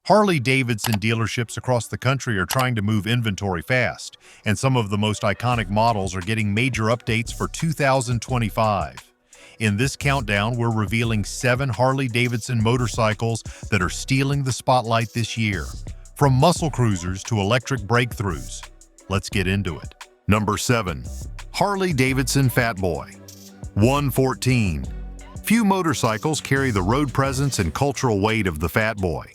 Harley-Davidson dealerships across the country are trying to move inventory fast, and some of the most iconic models are getting major updates for 2025. In this countdown, we're revealing 7 Harley-Davidson motorcycles that are stealing the spotlight this year. From muscle cruisers to electric breakthroughs. Let's get into it. Number 7. Harley-Davidson Fat Boy 114. Few motorcycles carry the road presence and cultural weight of the Fat Boy.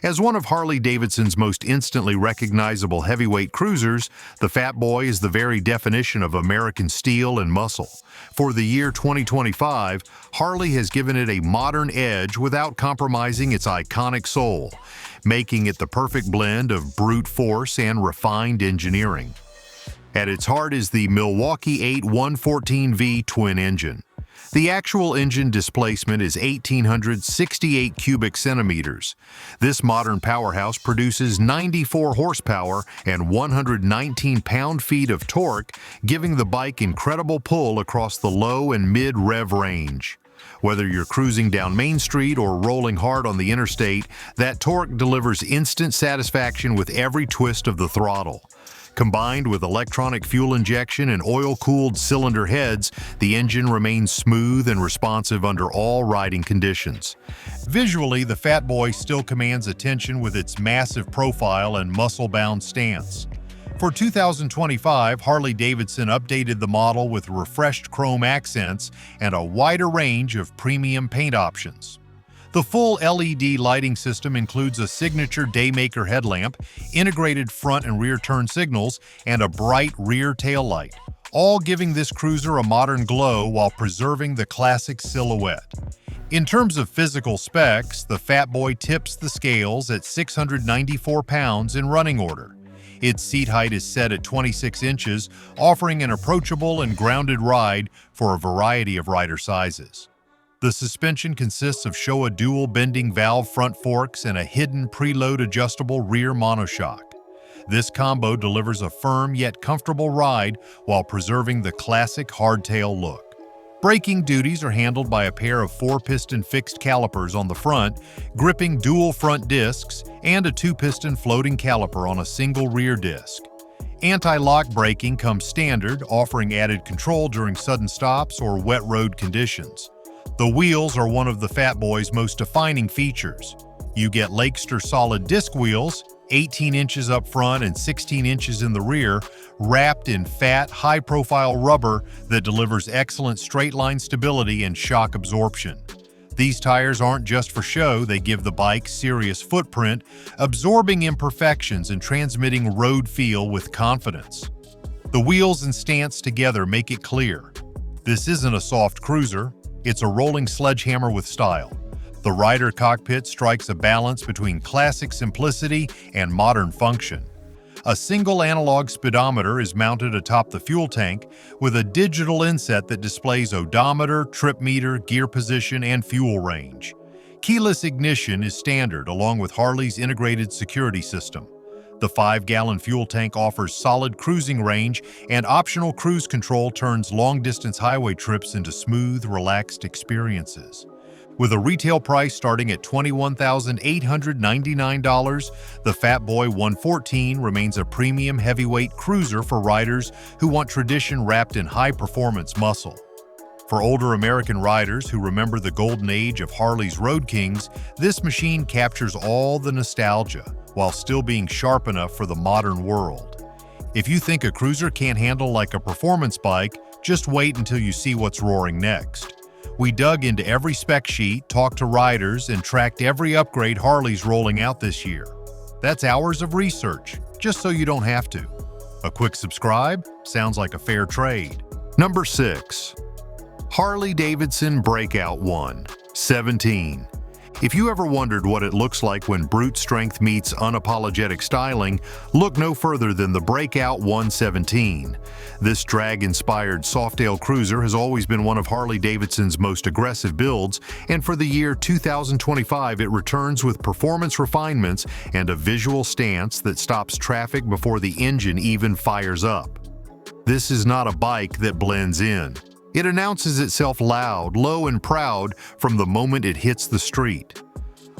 As one of Harley-Davidson's most instantly recognizable heavyweight cruisers, the Fat Boy is the very definition of American steel and muscle. For the year 2025, Harley has given it a modern edge without compromising its iconic soul, making it the perfect blend of brute force and refined engineering. At its heart is the Milwaukee 8 114V twin engine. The actual engine displacement is 1,868 cubic centimeters. This modern powerhouse produces 94 horsepower and 119 pound-feet of torque, giving the bike incredible pull across the low and mid-rev range. Whether you're cruising down Main Street or rolling hard on the interstate, that torque delivers instant satisfaction with every twist of the throttle. Combined with electronic fuel injection and oil-cooled cylinder heads, the engine remains smooth and responsive under all riding conditions. Visually, the Fat Boy still commands attention with its massive profile and muscle-bound stance. For 2025, Harley-Davidson updated the model with refreshed chrome accents and a wider range of premium paint options. The full LED lighting system includes a signature Daymaker headlamp, integrated front and rear turn signals, and a bright rear taillight, all giving this cruiser a modern glow while preserving the classic silhouette. In terms of physical specs, the Fat Boy tips the scales at 694 pounds in running order. Its seat height is set at 26 inches, offering an approachable and grounded ride for a variety of rider sizes. The suspension consists of Showa dual bending valve front forks and a hidden preload adjustable rear monoshock. This combo delivers a firm yet comfortable ride while preserving the classic hardtail look. Braking duties are handled by a pair of 4-piston fixed calipers on the front, gripping dual front discs, and a 2-piston floating caliper on a single rear disc. Anti-lock braking comes standard, offering added control during sudden stops or wet road conditions. The wheels are one of the Fat Boy's most defining features. You get Lakester solid disc wheels, 18 inches up front and 16 inches in the rear, wrapped in fat, high-profile rubber that delivers excellent straight-line stability and shock absorption. These tires aren't just for show, they give the bike serious footprint, absorbing imperfections and transmitting road feel with confidence. The wheels and stance together make it clear. This isn't a soft cruiser. It's a rolling sledgehammer with style. The rider cockpit strikes a balance between classic simplicity and modern function. A single analog speedometer is mounted atop the fuel tank with a digital inset that displays odometer, trip meter, gear position, and fuel range. Keyless ignition is standard along with Harley's integrated security system. The 5-gallon fuel tank offers solid cruising range, and optional cruise control turns long-distance highway trips into smooth, relaxed experiences. With a retail price starting at $21,899, the Fat Boy 114 remains a premium heavyweight cruiser for riders who want tradition wrapped in high-performance muscle. For older American riders who remember the golden age of Harley's Road Kings, this machine captures all the nostalgia while still being sharp enough for the modern world. If you think a cruiser can't handle like a performance bike, just wait until you see what's roaring next. We dug into every spec sheet, talked to riders, and tracked every upgrade Harley's rolling out this year. That's hours of research, just so you don't have to. A quick subscribe sounds like a fair trade. Number 6. Harley-Davidson Breakout 117. If you ever wondered what it looks like when brute strength meets unapologetic styling, look no further than the Breakout 117. This drag-inspired Softail cruiser has always been one of Harley-Davidson's most aggressive builds, and for the year 2025 it returns with performance refinements and a visual stance that stops traffic before the engine even fires up. This is not a bike that blends in. It announces itself loud, low, and proud from the moment it hits the street.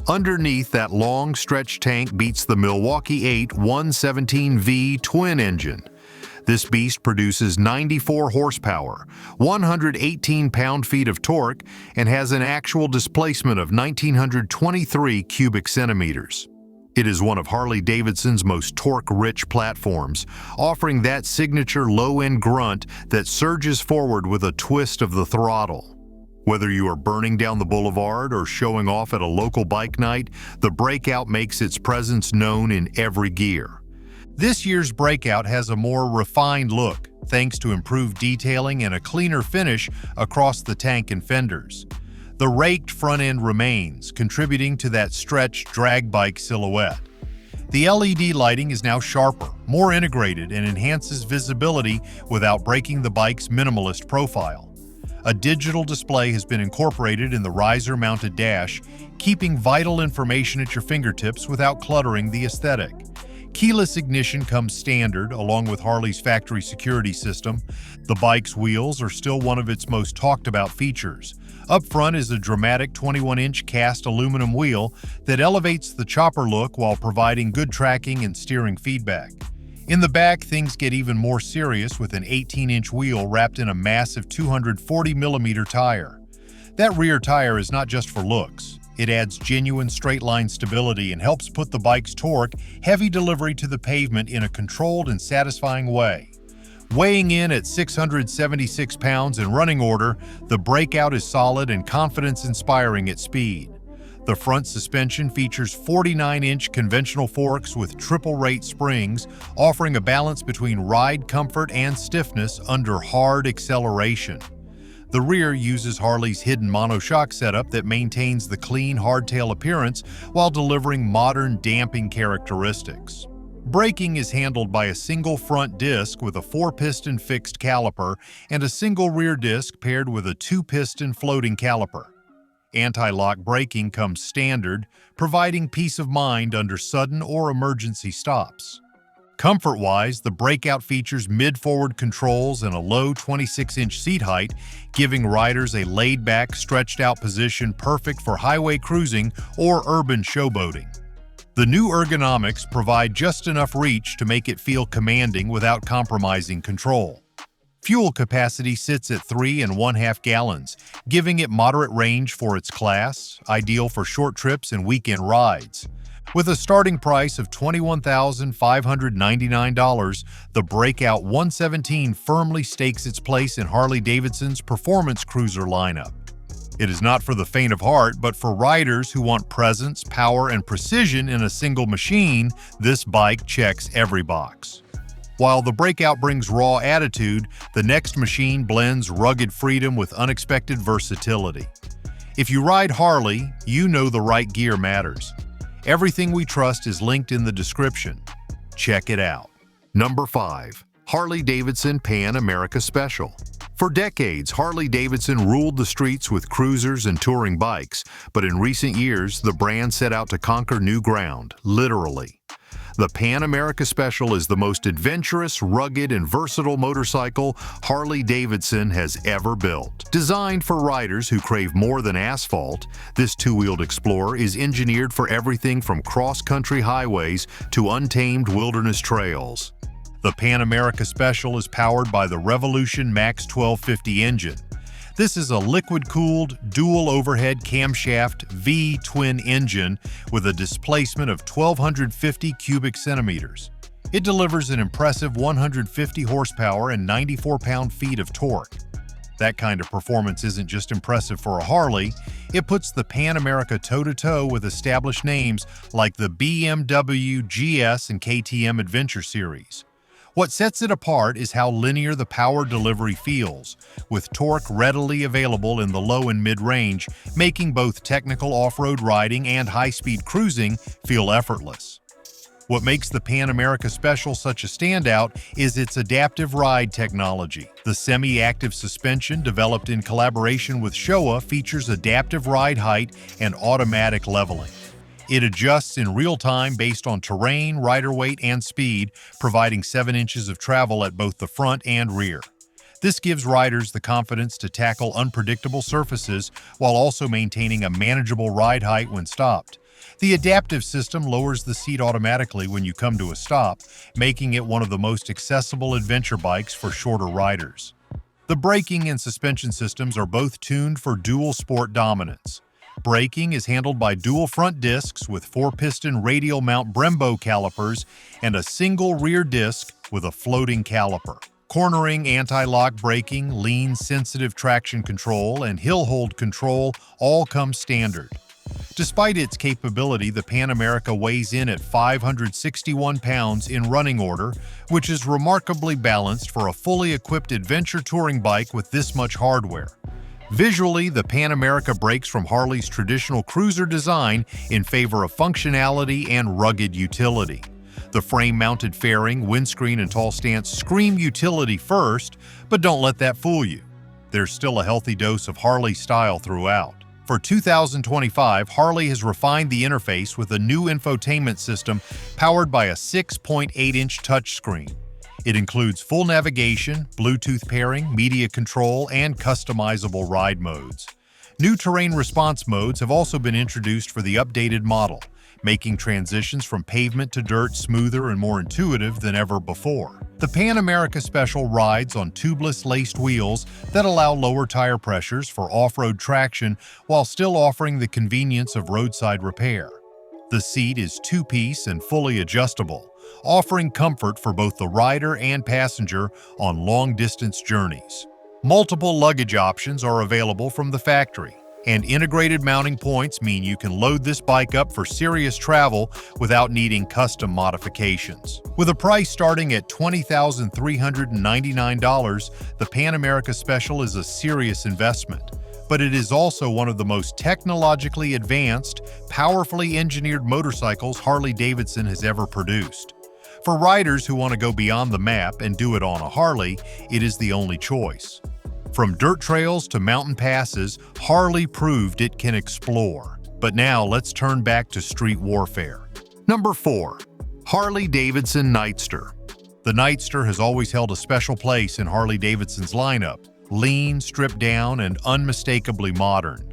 Underneath that long stretch tank beats the Milwaukee 8 117V twin engine. This beast produces 94 horsepower, 118 pound-feet of torque, and has an actual displacement of 1,923 cubic centimeters. It is one of Harley-Davidson's most torque-rich platforms, offering that signature low-end grunt that surges forward with a twist of the throttle. Whether you are burning down the boulevard or showing off at a local bike night, the Breakout makes its presence known in every gear. This year's Breakout has a more refined look, thanks to improved detailing and a cleaner finish across the tank and fenders. The raked front end remains, contributing to that stretched drag bike silhouette. The LED lighting is now sharper, more integrated, and enhances visibility without breaking the bike's minimalist profile. A digital display has been incorporated in the riser-mounted dash, keeping vital information at your fingertips without cluttering the aesthetic. Keyless ignition comes standard, along with Harley's factory security system. The bike's wheels are still one of its most talked-about features. Up front is a dramatic 21-inch cast aluminum wheel that elevates the chopper look while providing good tracking and steering feedback. In the back, things get even more serious with an 18-inch wheel wrapped in a massive 240mm tire. That rear tire is not just for looks. It adds genuine straight-line stability and helps put the bike's torque heavy delivery to the pavement in a controlled and satisfying way. Weighing in at 676 pounds in running order, the Breakout is solid and confidence-inspiring at speed. The front suspension features 49-inch conventional forks with triple-rate springs, offering a balance between ride comfort and stiffness under hard acceleration. The rear uses Harley's hidden monoshock setup that maintains the clean hardtail appearance while delivering modern damping characteristics. Braking is handled by a single front disc with a 4-piston fixed caliper and a single rear disc paired with a 2-piston floating caliper. Anti-lock braking comes standard, providing peace of mind under sudden or emergency stops. Comfort-wise, the Breakout features mid-forward controls and a low 26-inch seat height, giving riders a laid-back, stretched-out position perfect for highway cruising or urban showboating. The new ergonomics provide just enough reach to make it feel commanding without compromising control. Fuel capacity sits at 3.5 gallons, giving it moderate range for its class, ideal for short trips and weekend rides. With a starting price of $21,599, the Breakout 117 firmly stakes its place in Harley-Davidson's performance cruiser lineup. It is not for the faint of heart, but for riders who want presence, power, and precision in a single machine, this bike checks every box. While the Breakout brings raw attitude, the next machine blends rugged freedom with unexpected versatility. If you ride Harley, you know the right gear matters. Everything we trust is linked in the description. Check it out. Number 5. Harley-Davidson Pan America Special. For decades, Harley-Davidson ruled the streets with cruisers and touring bikes, but in recent years, the brand set out to conquer new ground, literally. The Pan America Special is the most adventurous, rugged, and versatile motorcycle Harley-Davidson has ever built. Designed for riders who crave more than asphalt, this two-wheeled explorer is engineered for everything from cross-country highways to untamed wilderness trails. The Pan America Special is powered by the Revolution Max 1250 engine. This is a liquid-cooled, dual-overhead camshaft V twin engine with a displacement of 1,250 cubic centimeters. It delivers an impressive 150 horsepower and 94 pound-feet of torque. That kind of performance isn't just impressive for a Harley, it puts the Pan America toe-to-toe with established names like the BMW GS and KTM Adventure Series. What sets it apart is how linear the power delivery feels, with torque readily available in the low and mid-range, making both technical off-road riding and high-speed cruising feel effortless. What makes the Pan America Special such a standout is its adaptive ride technology. The semi-active suspension, developed in collaboration with Showa, features adaptive ride height and automatic leveling. It adjusts in real time based on terrain, rider weight, and speed, providing 7 inches of travel at both the front and rear. This gives riders the confidence to tackle unpredictable surfaces while also maintaining a manageable ride height when stopped. The adaptive system lowers the seat automatically when you come to a stop, making it one of the most accessible adventure bikes for shorter riders. The braking and suspension systems are both tuned for dual sport dominance. Braking is handled by dual front discs with 4-piston radial mount Brembo calipers and a single rear disc with a floating caliper. Cornering, anti-lock braking, lean-sensitive traction control, and hill hold control all come standard. Despite its capability, the Pan America weighs in at 561 pounds in running order, which is remarkably balanced for a fully equipped adventure touring bike with this much hardware. Visually, the Pan America breaks from Harley's traditional cruiser design in favor of functionality and rugged utility. The frame-mounted fairing, windscreen, and tall stance scream utility first, but don't let that fool you. There's still a healthy dose of Harley style throughout. For 2025, Harley has refined the interface with a new infotainment system powered by a 6.8-inch touchscreen. It includes full navigation, Bluetooth pairing, media control, and customizable ride modes. New terrain response modes have also been introduced for the updated model, making transitions from pavement to dirt smoother and more intuitive than ever before. The Pan America Special rides on tubeless laced wheels that allow lower tire pressures for off-road traction while still offering the convenience of roadside repair. The seat is two-piece and fully adjustable, offering comfort for both the rider and passenger on long-distance journeys. Multiple luggage options are available from the factory, and integrated mounting points mean you can load this bike up for serious travel without needing custom modifications. With a price starting at $20,399, the Pan America Special is a serious investment. But it is also one of the most technologically advanced, powerfully engineered motorcycles Harley-Davidson has ever produced. For riders who want to go beyond the map and do it on a Harley, it is the only choice. From dirt trails to mountain passes, Harley proved it can explore. But now let's turn back to street warfare. Number 4. Harley-Davidson Nightster. The Nightster has always held a special place in Harley-Davidson's lineup. Lean, stripped down, and unmistakably modern.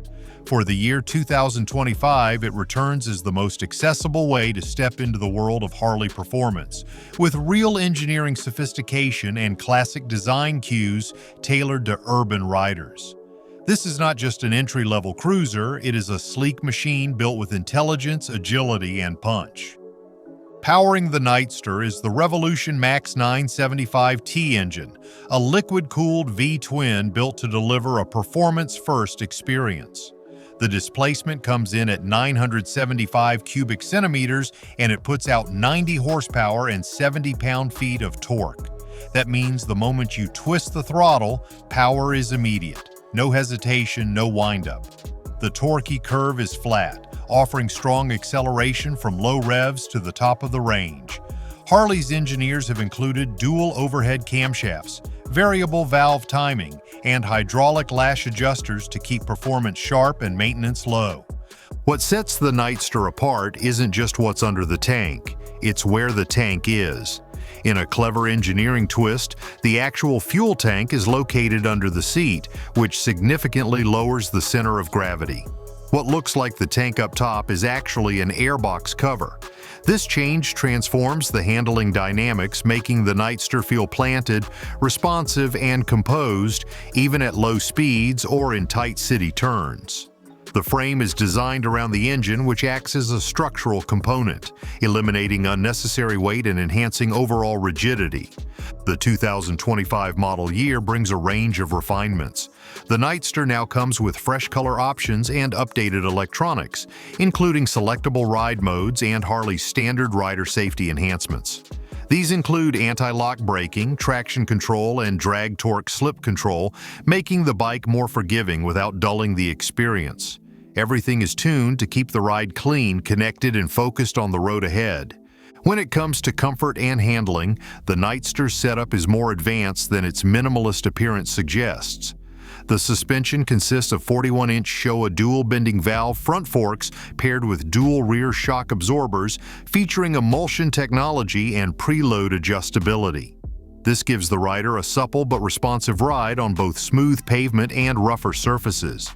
For the year 2025, it returns as the most accessible way to step into the world of Harley performance, with real engineering sophistication and classic design cues tailored to urban riders. This is not just an entry-level cruiser, it is a sleek machine built with intelligence, agility, and punch. Powering the Nightster is the Revolution Max 975T engine, a liquid-cooled V-twin built to deliver a performance-first experience. The displacement comes in at 975 cubic centimeters, and it puts out 90 horsepower and 70 pound-feet of torque. That means the moment you twist the throttle, power is immediate. No hesitation, no wind-up. The torquey curve is flat, offering strong acceleration from low revs to the top of the range. Harley's engineers have included dual overhead camshafts, variable valve timing, and hydraulic lash adjusters to keep performance sharp and maintenance low. What sets the Nightster apart isn't just what's under the tank, it's where the tank is. In a clever engineering twist, the actual fuel tank is located under the seat, which significantly lowers the center of gravity. What looks like the tank up top is actually an airbox cover. This change transforms the handling dynamics, making the Nightster feel planted, responsive, and composed, even at low speeds or in tight city turns. The frame is designed around the engine, which acts as a structural component, eliminating unnecessary weight and enhancing overall rigidity. The 2025 model year brings a range of refinements. The Nightster now comes with fresh color options and updated electronics, including selectable ride modes and Harley's standard rider safety enhancements. These include anti-lock braking, traction control, and drag torque slip control, making the bike more forgiving without dulling the experience. Everything is tuned to keep the ride clean, connected, and focused on the road ahead. When it comes to comfort and handling, the Nightster setup is more advanced than its minimalist appearance suggests. The suspension consists of 41-inch Showa dual-bending valve front forks paired with dual rear shock absorbers, featuring emulsion technology and preload adjustability. This gives the rider a supple but responsive ride on both smooth pavement and rougher surfaces.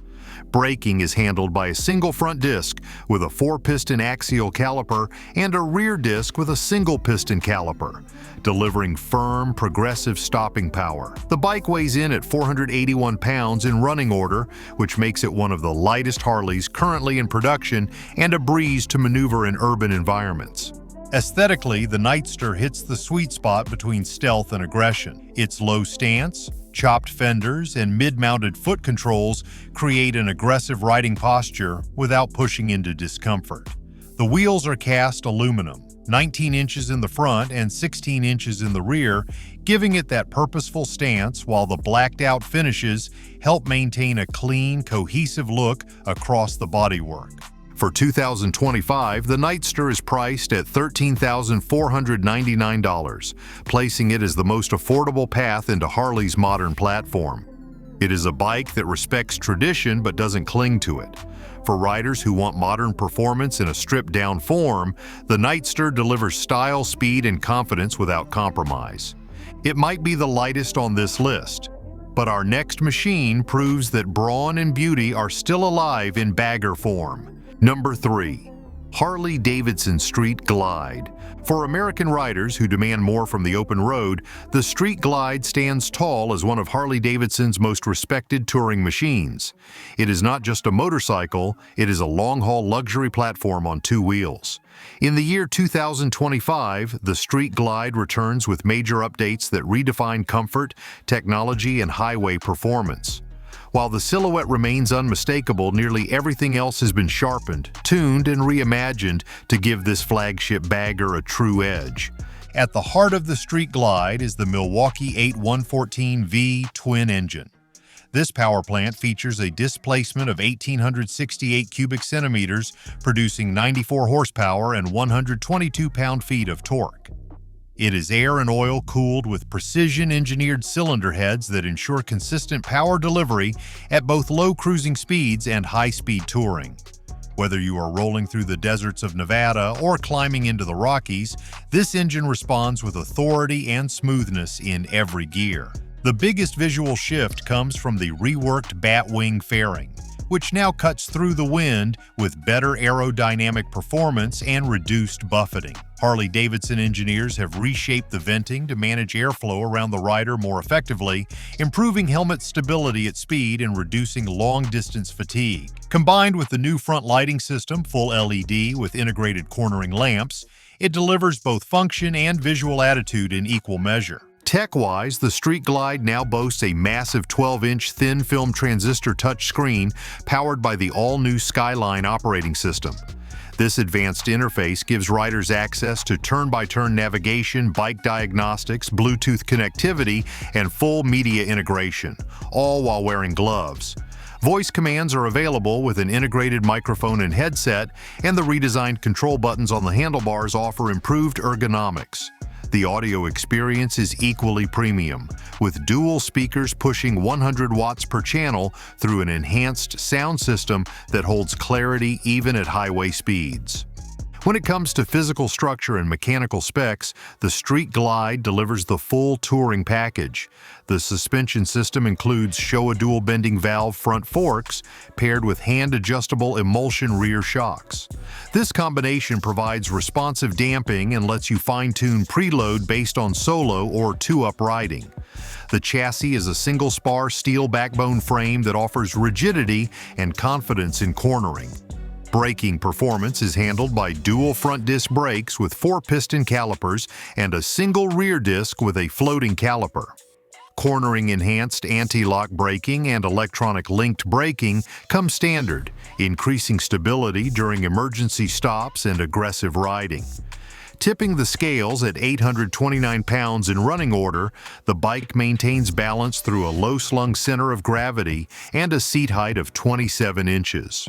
Braking is handled by a single front disc with a 4-piston axial caliper and a rear disc with a single piston caliper, delivering firm, progressive stopping power. The bike weighs in at 481 pounds in running order, which makes it one of the lightest Harleys currently in production and a breeze to maneuver in urban environments. Aesthetically, the Nightster hits the sweet spot between stealth and aggression. Its low stance, chopped fenders, and mid-mounted foot controls create an aggressive riding posture without pushing into discomfort. The wheels are cast aluminum, 19 inches in the front and 16 inches in the rear, giving it that purposeful stance, while the blacked-out finishes help maintain a clean, cohesive look across the bodywork. For 2025, the Nightster is priced at $13,499, placing it as the most affordable path into Harley's modern platform. It is a bike that respects tradition but doesn't cling to it. For riders who want modern performance in a stripped-down form, the Nightster delivers style, speed, and confidence without compromise. It might be the lightest on this list, but our next machine proves that brawn and beauty are still alive in bagger form. Number 3. Harley-Davidson Street Glide. For American riders who demand more from the open road, the Street Glide stands tall as one of Harley-Davidson's most respected touring machines. It is not just a motorcycle, it is a long-haul luxury platform on 2 wheels. In the year 2025, the Street Glide returns with major updates that redefine comfort, technology, and highway performance. While the silhouette remains unmistakable, nearly everything else has been sharpened, tuned, and reimagined to give this flagship bagger a true edge. At the heart of the Street Glide is the Milwaukee 8114V twin engine. This power plant features a displacement of 1,868 cubic centimeters, producing 94 horsepower and 122 pound-feet of torque. It is air and oil cooled with precision-engineered cylinder heads that ensure consistent power delivery at both low cruising speeds and high-speed touring. Whether you are rolling through the deserts of Nevada or climbing into the Rockies, this engine responds with authority and smoothness in every gear. The biggest visual shift comes from the reworked Batwing fairing, which now cuts through the wind with better aerodynamic performance and reduced buffeting. Harley-Davidson engineers have reshaped the venting to manage airflow around the rider more effectively, improving helmet stability at speed and reducing long-distance fatigue. Combined with the new front lighting system, full LED with integrated cornering lamps, it delivers both function and visual attitude in equal measure. Tech-wise, the Street Glide now boasts a massive 12-inch thin-film transistor touchscreen powered by the all-new Skyline operating system. This advanced interface gives riders access to turn-by-turn navigation, bike diagnostics, Bluetooth connectivity, and full media integration, all while wearing gloves. Voice commands are available with an integrated microphone and headset, and the redesigned control buttons on the handlebars offer improved ergonomics. The audio experience is equally premium, with dual speakers pushing 100 watts per channel through an enhanced sound system that holds clarity even at highway speeds. When it comes to physical structure and mechanical specs, the Street Glide delivers the full touring package. The suspension system includes Showa dual bending valve front forks paired with hand-adjustable emulsion rear shocks. This combination provides responsive damping and lets you fine-tune preload based on solo or two-up riding. The chassis is a single-spar steel backbone frame that offers rigidity and confidence in cornering. Braking performance is handled by dual front disc brakes with 4-piston calipers and a single rear disc with a floating caliper. Cornering enhanced anti-lock braking and electronic linked braking come standard, increasing stability during emergency stops and aggressive riding. Tipping the scales at 829 pounds in running order, the bike maintains balance through a low-slung center of gravity and a seat height of 27 inches.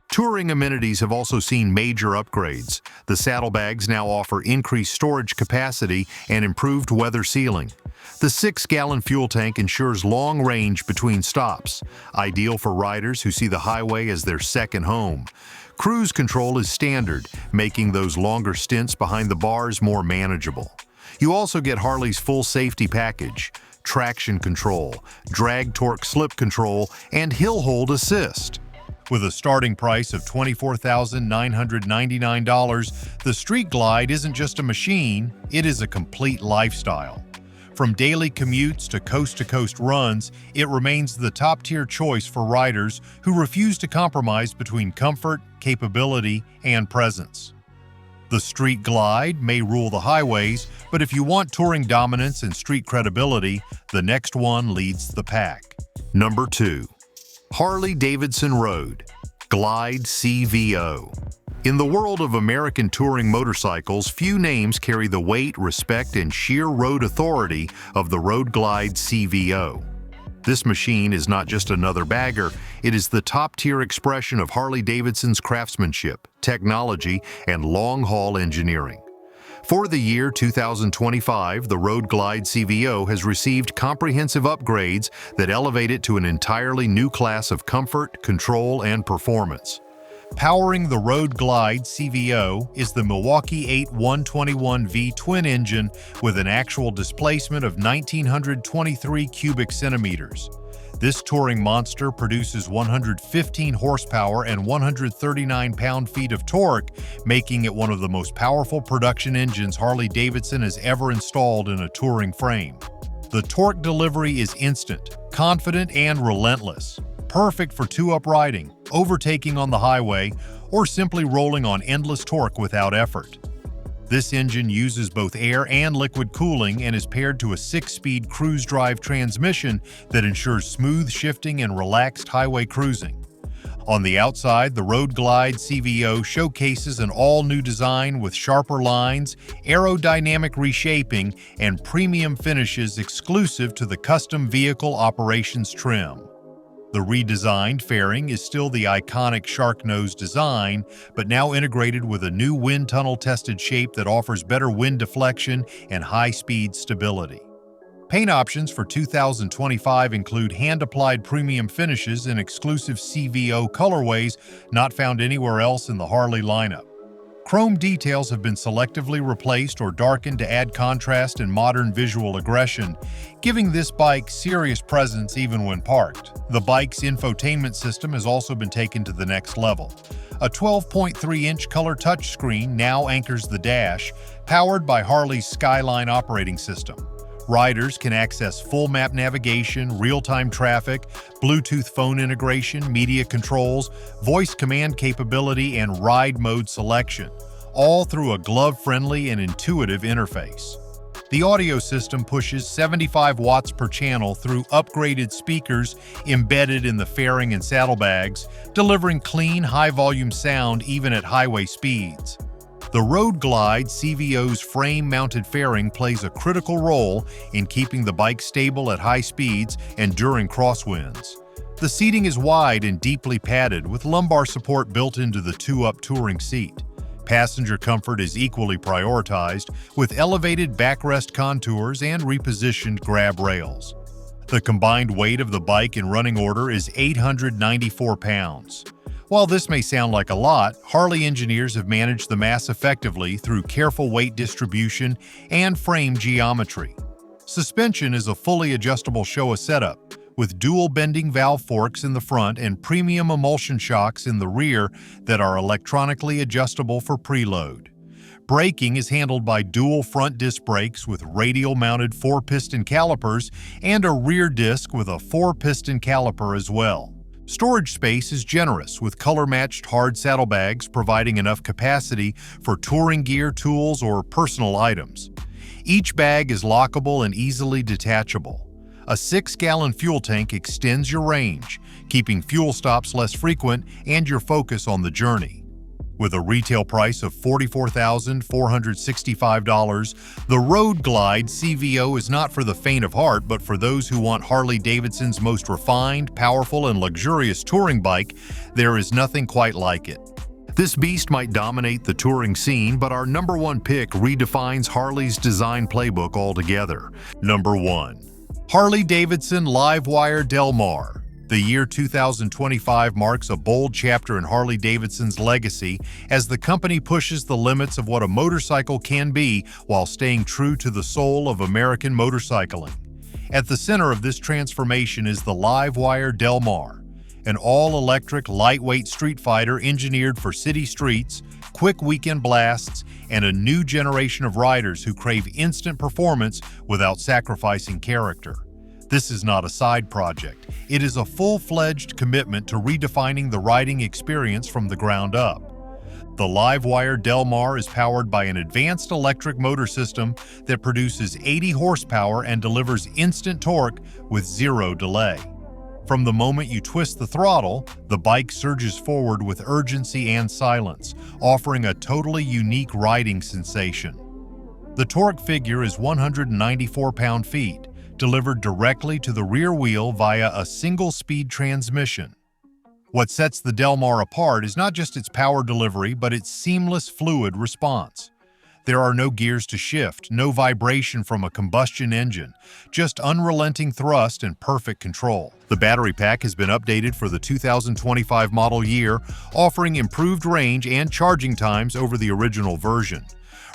Touring amenities have also seen major upgrades. The saddlebags now offer increased storage capacity and improved weather sealing. The 6-gallon fuel tank ensures long range between stops, ideal for riders who see the highway as their second home. Cruise control is standard, making those longer stints behind the bars more manageable. You also get Harley's full safety package: traction control, drag torque slip control, and hill hold assist. With a starting price of $24,999, the Street Glide isn't just a machine, it is a complete lifestyle. From daily commutes to coast-to-coast runs, it remains the top-tier choice for riders who refuse to compromise between comfort, capability, and presence. The Street Glide may rule the highways, but if you want touring dominance and street credibility, the next one leads the pack. Number 2. Harley-Davidson Road Glide CVO. In the world of American touring motorcycles, few names carry the weight, respect, and sheer road authority of the Road Glide CVO. This machine is not just another bagger, it is the top-tier expression of Harley-Davidson's craftsmanship, technology, and long-haul engineering. For the year 2025, the Road Glide CVO has received comprehensive upgrades that elevate it to an entirely new class of comfort, control, and performance. Powering the Road Glide CVO is the Milwaukee 8 121V twin engine with an actual displacement of 1,923 cubic centimeters. This touring monster produces 115 horsepower and 139 pound-feet of torque, making it one of the most powerful production engines Harley-Davidson has ever installed in a touring frame. The torque delivery is instant, confident, and relentless. Perfect for two-up riding, overtaking on the highway, or simply rolling on endless torque without effort. This engine uses both air and liquid cooling and is paired to a 6-speed cruise drive transmission that ensures smooth shifting and relaxed highway cruising. On the outside, the Road Glide CVO showcases an all-new design with sharper lines, aerodynamic reshaping, and premium finishes exclusive to the custom vehicle operations trim. The redesigned fairing is still the iconic shark nose design, but now integrated with a new wind tunnel-tested shape that offers better wind deflection and high-speed stability. Paint options for 2025 include hand-applied premium finishes in exclusive CVO colorways not found anywhere else in the Harley lineup. Chrome details have been selectively replaced or darkened to add contrast and modern visual aggression, giving this bike serious presence even when parked. The bike's infotainment system has also been taken to the next level. A 12.3-inch color touchscreen now anchors the dash, powered by Harley's Skyline operating system. Riders can access full map navigation, real-time traffic, Bluetooth phone integration, media controls, voice command capability, and ride mode selection, all through a glove-friendly and intuitive interface. The audio system pushes 75 watts per channel through upgraded speakers embedded in the fairing and saddlebags, delivering clean, high-volume sound even at highway speeds. The Road Glide CVO's frame-mounted fairing plays a critical role in keeping the bike stable at high speeds and during crosswinds. The seating is wide and deeply padded with lumbar support built into the two-up touring seat. Passenger comfort is equally prioritized with elevated backrest contours and repositioned grab rails. The combined weight of the bike in running order is 894 pounds. While this may sound like a lot, Harley engineers have managed the mass effectively through careful weight distribution and frame geometry. Suspension is a fully adjustable Showa setup, with dual bending valve forks in the front and premium emulsion shocks in the rear that are electronically adjustable for preload. Braking is handled by dual front disc brakes with radial-mounted 4-piston calipers and a rear disc with a 4-piston caliper as well. Storage space is generous, with color-matched hard saddlebags providing enough capacity for touring gear, tools, or personal items. Each bag is lockable and easily detachable. A 6-gallon fuel tank extends your range, keeping fuel stops less frequent and your focus on the journey. With a retail price of $44,465, the Road Glide CVO is not for the faint of heart, but for those who want Harley-Davidson's most refined, powerful, and luxurious touring bike. There is nothing quite like it. This beast might dominate the touring scene, but our number one pick redefines Harley's design playbook altogether. Number 1. Harley-Davidson Livewire Del Mar. The year 2025 marks a bold chapter in Harley-Davidson's legacy as the company pushes the limits of what a motorcycle can be while staying true to the soul of American motorcycling. At the center of this transformation is the Livewire Del Mar, an all-electric, lightweight street fighter engineered for city streets, quick weekend blasts, and a new generation of riders who crave instant performance without sacrificing character. This is not a side project. It is a full-fledged commitment to redefining the riding experience from the ground up. The Livewire Del Mar is powered by an advanced electric motor system that produces 80 horsepower and delivers instant torque with zero delay. From the moment you twist the throttle, the bike surges forward with urgency and silence, offering a totally unique riding sensation. The torque figure is 194 pound-feet, delivered directly to the rear wheel via a single-speed transmission. What sets the Del Mar apart is not just its power delivery, but its seamless fluid response. There are no gears to shift, no vibration from a combustion engine, just unrelenting thrust and perfect control. The battery pack has been updated for the 2025 model year, offering improved range and charging times over the original version.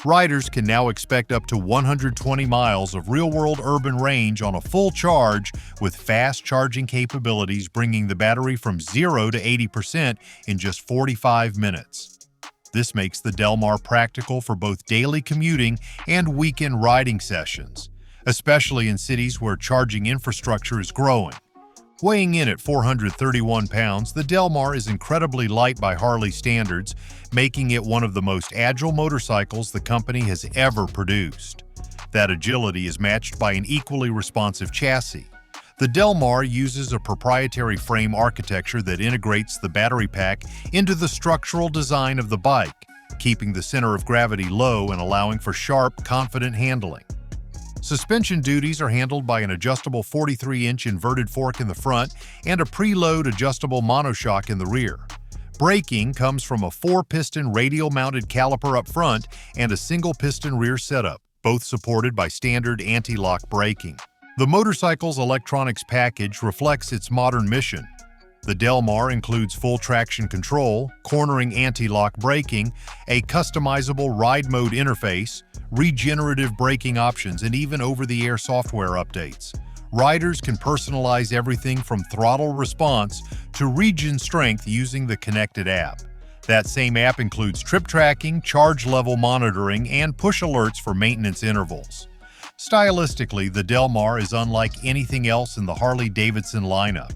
Riders can now expect up to 120 miles of real-world urban range on a full charge, with fast charging capabilities bringing the battery from 0 to 80% in just 45 minutes. This makes the Del Mar practical for both daily commuting and weekend riding sessions, especially in cities where charging infrastructure is growing. Weighing in at 431 pounds, the Del Mar is incredibly light by Harley standards, making it one of the most agile motorcycles the company has ever produced. That agility is matched by an equally responsive chassis. The Del Mar uses a proprietary frame architecture that integrates the battery pack into the structural design of the bike, keeping the center of gravity low and allowing for sharp, confident handling. Suspension duties are handled by an adjustable 43-inch inverted fork in the front and a preload adjustable monoshock in the rear. Braking comes from a 4-piston radial-mounted caliper up front and a single-piston rear setup, both supported by standard anti-lock braking. The motorcycle's electronics package reflects its modern mission. The Del Mar includes full traction control, cornering anti-lock braking, a customizable ride mode interface, regenerative braking options, and even over-the-air software updates. Riders can personalize everything from throttle response to regen strength using the connected app. That same app includes trip tracking, charge level monitoring, and push alerts for maintenance intervals. Stylistically, the Del Mar is unlike anything else in the Harley-Davidson lineup.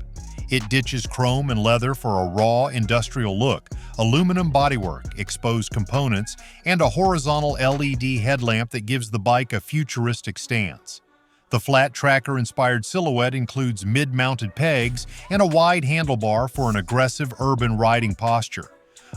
It ditches chrome and leather for a raw, industrial look, aluminum bodywork, exposed components, and a horizontal LED headlamp that gives the bike a futuristic stance. The flat tracker-inspired silhouette includes mid-mounted pegs and a wide handlebar for an aggressive urban riding posture.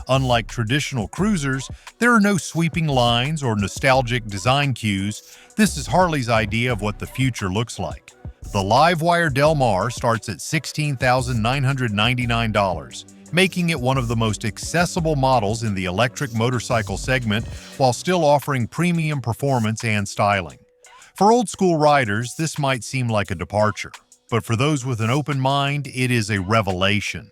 Unlike traditional cruisers, there are no sweeping lines or nostalgic design cues. This is Harley's idea of what the future looks like. The Livewire Del Mar starts at $16,999, making it one of the most accessible models in the electric motorcycle segment while still offering premium performance and styling. For old-school riders, this might seem like a departure, but for those with an open mind, it is a revelation.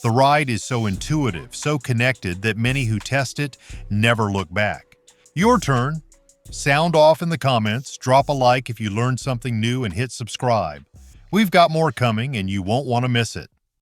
The ride is so intuitive, so connected that many who test it never look back. Your turn. Sound off in the comments, drop a like if you learned something new, and hit subscribe. We've got more coming and you won't want to miss it.